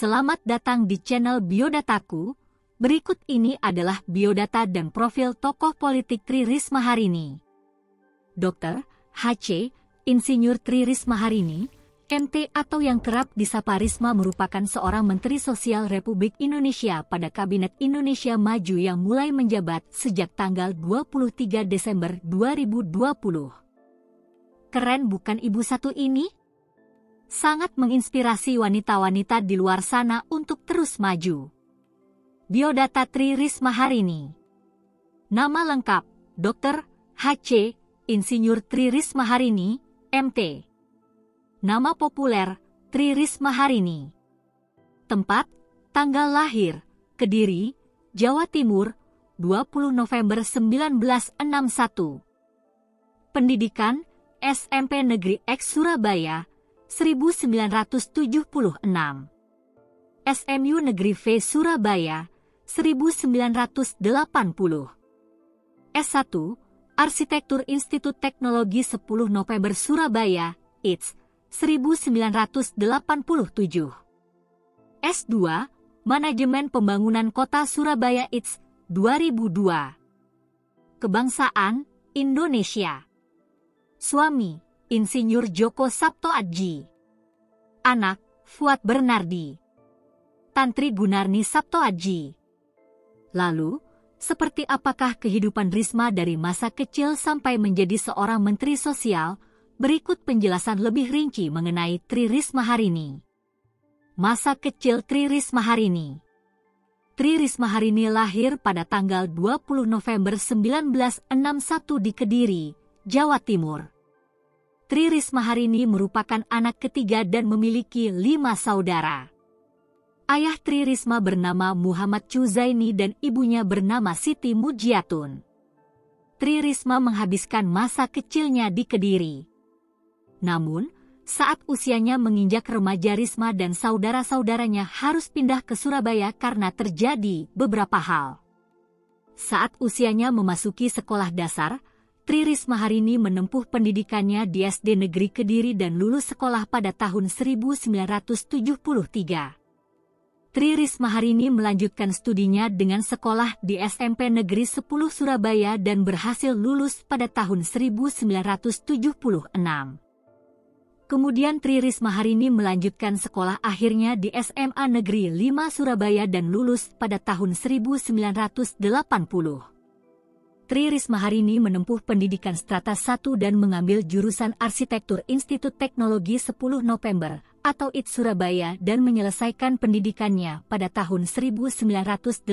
Selamat datang di channel Biodataku. Berikut ini adalah biodata dan profil tokoh politik Tri Risma hari ini. Dr. H.C. Insinyur Tri Risma hari ini, MT atau yang kerap disapa Risma merupakan seorang Menteri Sosial Republik Indonesia pada Kabinet Indonesia Maju yang mulai menjabat sejak tanggal 23 Desember 2020. Keren bukan ibu satu ini? Sangat menginspirasi wanita-wanita di luar sana untuk terus maju. Biodata Tri Risma hari ini. Nama lengkap, Dr. H.C. Insinyur Tri Risma hari ini, MT. Nama populer, Tri Risma hari ini. Tempat, tanggal lahir, Kediri, Jawa Timur, 20 November 1961. Pendidikan, SMP Negeri X Surabaya, 1976. SMU Negeri V Surabaya, 1980. S1, Arsitektur Institut Teknologi 10 November Surabaya, ITS, 1987. S2, Manajemen Pembangunan Kota Surabaya ITS, 2002. Kebangsaan, Indonesia. Suami, Insinyur Joko Sabto Adji. Anak, Fuad Bernardi. Tantri Gunarni Sabto Adji. Lalu, seperti apakah kehidupan Risma dari masa kecil sampai menjadi seorang Menteri Sosial? Berikut penjelasan lebih rinci mengenai Tri Risma hari ini. Masa kecil Tri Risma hari ini. Tri Risma hari ini lahir pada tanggal 20 November 1961 di Kediri, Jawa Timur. Tri Risma hari ini merupakan anak ketiga dan memiliki 5 saudara. Ayah Tri Risma bernama Muhammad Chuzaini dan ibunya bernama Siti Mujiatun. Tri Risma menghabiskan masa kecilnya di Kediri. Namun, saat usianya menginjak remaja, Risma dan saudara-saudaranya harus pindah ke Surabaya karena terjadi beberapa hal. Saat usianya memasuki sekolah dasar, Tri Risma hari ini menempuh pendidikannya di SD Negeri Kediri dan lulus sekolah pada tahun 1973. Tri Risma hari ini melanjutkan studinya dengan sekolah di SMP Negeri 10 Surabaya dan berhasil lulus pada tahun 1976. Kemudian Tri Risma hari ini melanjutkan sekolah akhirnya di SMA Negeri 5 Surabaya dan lulus pada tahun 1980. Tri Risma hari ini menempuh pendidikan strata 1 dan mengambil jurusan Arsitektur Institut Teknologi 10 November atau ITS Surabaya dan menyelesaikan pendidikannya pada tahun 1987.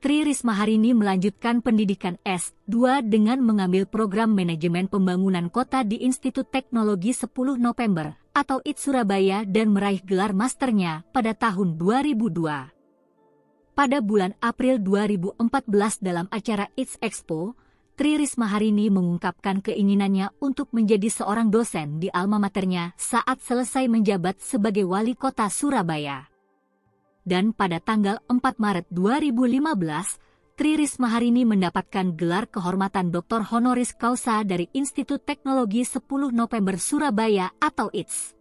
Tri Risma hari ini melanjutkan pendidikan S2 dengan mengambil program Manajemen Pembangunan Kota di Institut Teknologi 10 November atau ITS Surabaya dan meraih gelar masternya pada tahun 2002. Pada bulan April 2014 dalam acara ITS Expo, Tri Risma hari ini mengungkapkan keinginannya untuk menjadi seorang dosen di alma maternya saat selesai menjabat sebagai wali kota Surabaya. Dan pada tanggal 4 Maret 2015, Tri Risma hari ini mendapatkan gelar kehormatan Dr. Honoris Causa dari Institut Teknologi 10 November Surabaya atau ITS.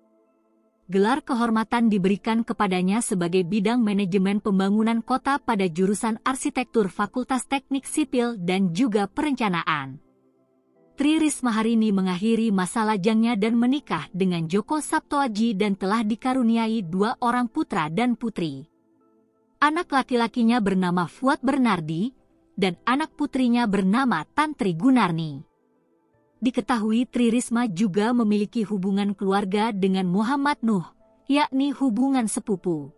Gelar kehormatan diberikan kepadanya sebagai bidang manajemen pembangunan kota pada jurusan Arsitektur Fakultas Teknik Sipil dan juga Perencanaan. Tri Risma hari ini mengakhiri masa lajangnya dan menikah dengan Joko Sabto Adji dan telah dikaruniai 2 orang putra dan putri. Anak laki-lakinya bernama Fuad Bernardi dan anak putrinya bernama Tantri Gunarni. Diketahui Tri Risma juga memiliki hubungan keluarga dengan Muhammad Nuh, yakni hubungan sepupu.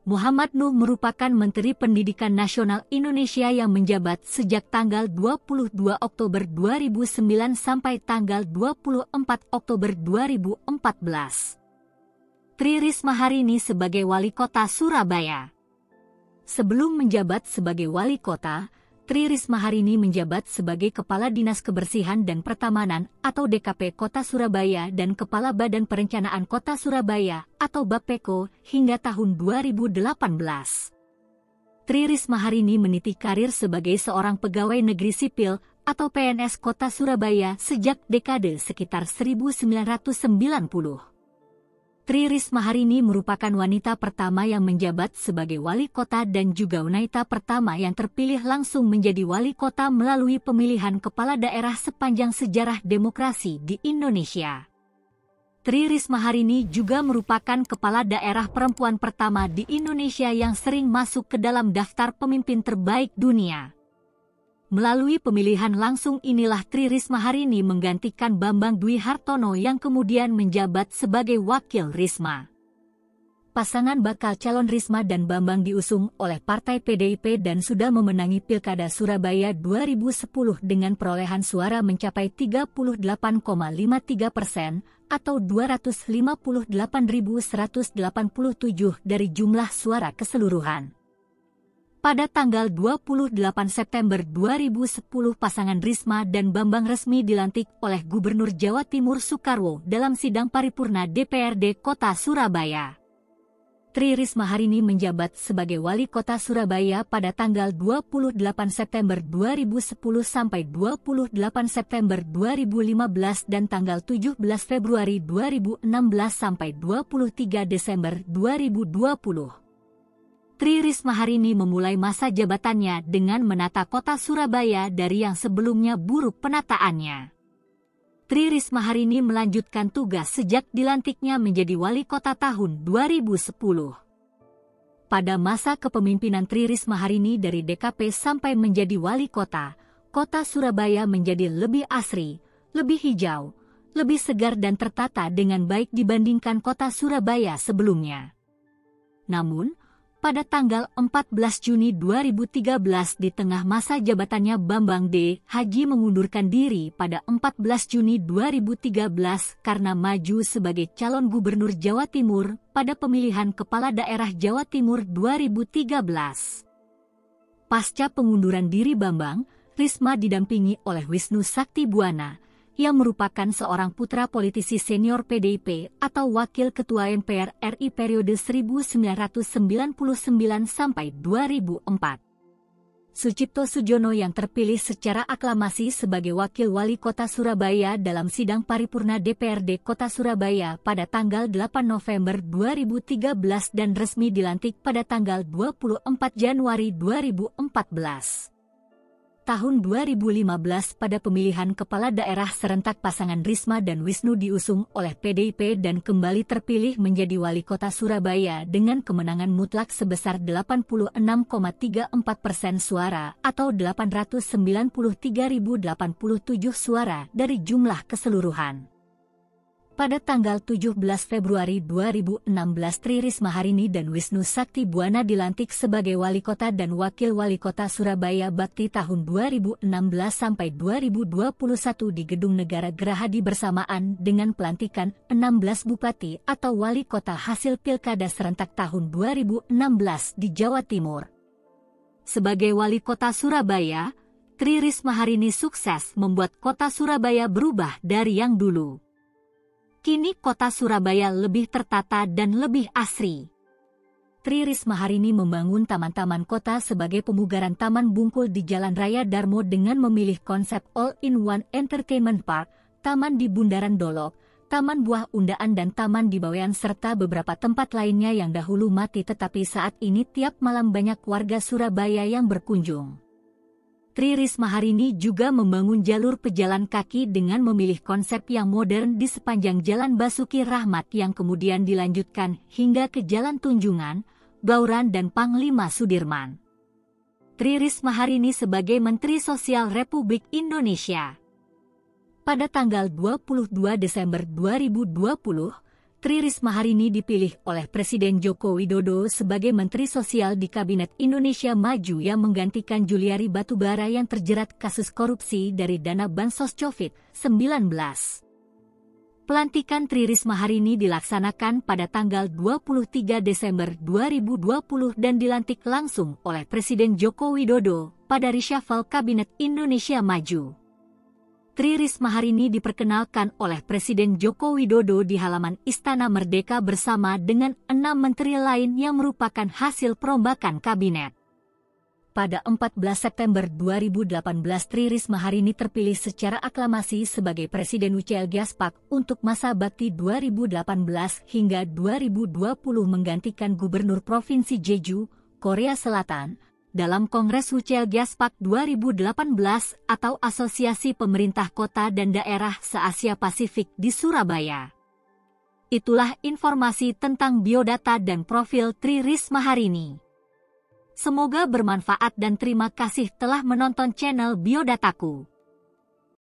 Muhammad Nuh merupakan Menteri Pendidikan Nasional Indonesia yang menjabat sejak tanggal 22 Oktober 2009 sampai tanggal 24 Oktober 2014. Tri Risma hari ini sebagai wali kota Surabaya. Sebelum menjabat sebagai wali kota, Tri Risma hari ini menjabat sebagai Kepala Dinas Kebersihan dan Pertamanan atau DKP Kota Surabaya dan Kepala Badan Perencanaan Kota Surabaya atau Bapeko hingga tahun 2018. Tri Risma hari ini meniti karir sebagai seorang pegawai negeri sipil atau PNS Kota Surabaya sejak dekade sekitar 1990. Tri Risma hari ini merupakan wanita pertama yang menjabat sebagai wali kota dan juga wanita pertama yang terpilih langsung menjadi wali kota melalui pemilihan kepala daerah sepanjang sejarah demokrasi di Indonesia. Tri Risma hari ini juga merupakan kepala daerah perempuan pertama di Indonesia yang sering masuk ke dalam daftar pemimpin terbaik dunia. Melalui pemilihan langsung inilah Tri Risma hari ini menggantikan Bambang Dwi Hartono yang kemudian menjabat sebagai wakil Risma. Pasangan bakal calon Risma dan Bambang diusung oleh Partai PDIP dan sudah memenangi Pilkada Surabaya 2010 dengan perolehan suara mencapai 38,53% atau 258.187 dari jumlah suara keseluruhan. Pada tanggal 28 September 2010 pasangan Risma dan Bambang resmi dilantik oleh Gubernur Jawa Timur Soekarwo dalam sidang paripurna DPRD Kota Surabaya. Tri Risma hari ini menjabat sebagai wali kota Surabaya pada tanggal 28 September 2010 sampai 28 September 2015 dan tanggal 17 Februari 2016 sampai 23 Desember 2020. Tri Risma hari ini memulai masa jabatannya dengan menata kota Surabaya dari yang sebelumnya buruk penataannya. Tri Risma hari ini melanjutkan tugas sejak dilantiknya menjadi wali kota tahun 2010. Pada masa kepemimpinan Tri Risma hari ini dari DKP sampai menjadi wali kota, kota Surabaya menjadi lebih asri, lebih hijau, lebih segar dan tertata dengan baik dibandingkan kota Surabaya sebelumnya. Namun, pada tanggal 14 Juni 2013 di tengah masa jabatannya Bambang D. Haji mengundurkan diri pada 14 Juni 2013 karena maju sebagai calon gubernur Jawa Timur pada pemilihan kepala daerah Jawa Timur 2013. Pasca pengunduran diri Bambang, Risma didampingi oleh Wisnu Sakti Buwana, yang merupakan seorang putra politisi senior PDIP atau wakil ketua MPR RI periode 1999 sampai 2004. Sucipto Sujono yang terpilih secara aklamasi sebagai wakil wali kota Surabaya dalam sidang paripurna DPRD Kota Surabaya pada tanggal 8 November 2013 dan resmi dilantik pada tanggal 24 Januari 2014. Tahun 2015 pada pemilihan kepala daerah serentak pasangan Risma dan Wisnu diusung oleh PDIP dan kembali terpilih menjadi wali kota Surabaya dengan kemenangan mutlak sebesar 86,34% suara atau 893.087 suara dari jumlah keseluruhan. Pada tanggal 17 Februari 2016 Tri Risma hari ini dan Wisnu Sakti Buwana dilantik sebagai wali kota dan wakil wali kota Surabaya bakti tahun 2016 sampai 2021 di Gedung Negara Gerahadi bersamaan dengan pelantikan 16 bupati atau wali kota hasil Pilkada serentak tahun 2016 di Jawa Timur. Sebagai wali kota Surabaya, Tri Risma hari ini sukses membuat kota Surabaya berubah dari yang dulu. Kini kota Surabaya lebih tertata dan lebih asri. Tri Risma hari ini membangun taman-taman kota sebagai pemugaran Taman Bungkul di Jalan Raya Darmo dengan memilih konsep All-in-One Entertainment Park, taman di Bundaran Dolok, Taman Buah Undaan dan Taman di Bawean serta beberapa tempat lainnya yang dahulu mati tetapi saat ini tiap malam banyak warga Surabaya yang berkunjung. Tri Risma hari ini juga membangun jalur pejalan kaki dengan memilih konsep yang modern di sepanjang Jalan Basuki Rahmat yang kemudian dilanjutkan hingga ke Jalan Tunjungan, Blauran dan Panglima Sudirman. Tri Risma hari ini sebagai Menteri Sosial Republik Indonesia. Pada tanggal 22 Desember 2020, Tri Risma hari ini dipilih oleh Presiden Joko Widodo sebagai Menteri Sosial di Kabinet Indonesia Maju yang menggantikan Juliari Batubara yang terjerat kasus korupsi dari dana Bansos COVID-19. Pelantikan Tri Risma hari ini dilaksanakan pada tanggal 23 Desember 2020 dan dilantik langsung oleh Presiden Joko Widodo pada reshuffle Kabinet Indonesia Maju. Tri Risma hari ini diperkenalkan oleh Presiden Joko Widodo di halaman Istana Merdeka bersama dengan 6 menteri lain yang merupakan hasil perombakan kabinet. Pada 14 September 2018 Tri Risma hari ini terpilih secara aklamasi sebagai Presiden UCL Giaspak untuk masa bakti 2018 hingga 2020 menggantikan Gubernur Provinsi Jeju, Korea Selatan, dalam Kongres UCL Giaspak 2018 atau Asosiasi Pemerintah Kota dan Daerah se-Asia Pasifik di Surabaya. Itulah informasi tentang biodata dan profil Tri Risma hari ini. Semoga bermanfaat dan terima kasih telah menonton channel Biodataku.